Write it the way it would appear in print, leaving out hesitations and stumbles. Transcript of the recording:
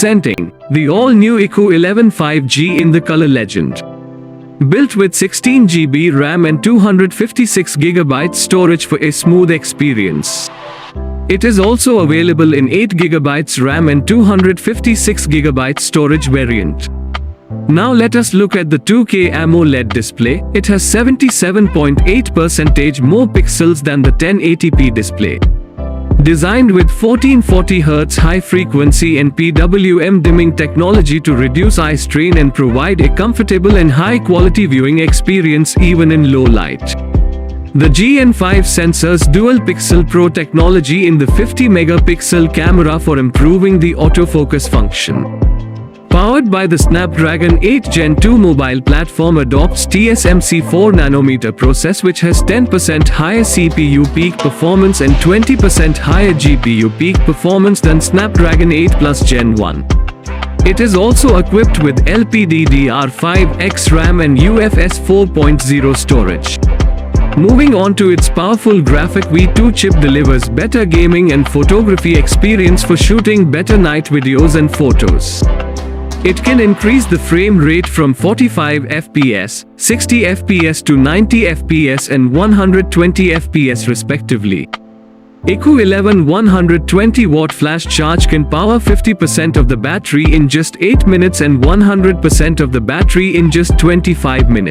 Presenting the all-new iQOO 11 5G in the color legend. Built with 16 GB RAM and 256 GB storage for a smooth experience. It is also available in 8 GB RAM and 256 GB storage variant. Now let us look at the 2K AMOLED display. It has 77.8% more pixels than the 1080p display. Designed with 1440 Hz high-frequency and PWM dimming technology to reduce eye strain and provide a comfortable and high-quality viewing experience even in low light. The GN5 sensors Dual-Pixel Pro technology in the 50-megapixel camera for improving the autofocus function. Powered by the Snapdragon 8 Gen 2 mobile platform adopts TSMC 4nm process which has 10% higher CPU peak performance and 20% higher GPU peak performance than Snapdragon 8 Plus Gen 1. It is also equipped with LPDDR5X RAM and UFS 4.0 storage. Moving on to its powerful graphic V2 chip delivers better gaming and photography experience for shooting better night videos and photos. It can increase the frame rate from 45 FPS, 60 FPS to 90 FPS and 120 FPS respectively. iQOO 11 120-watt flash charge can power 50% of the battery in just 8 minutes and 100% of the battery in just 25 minutes.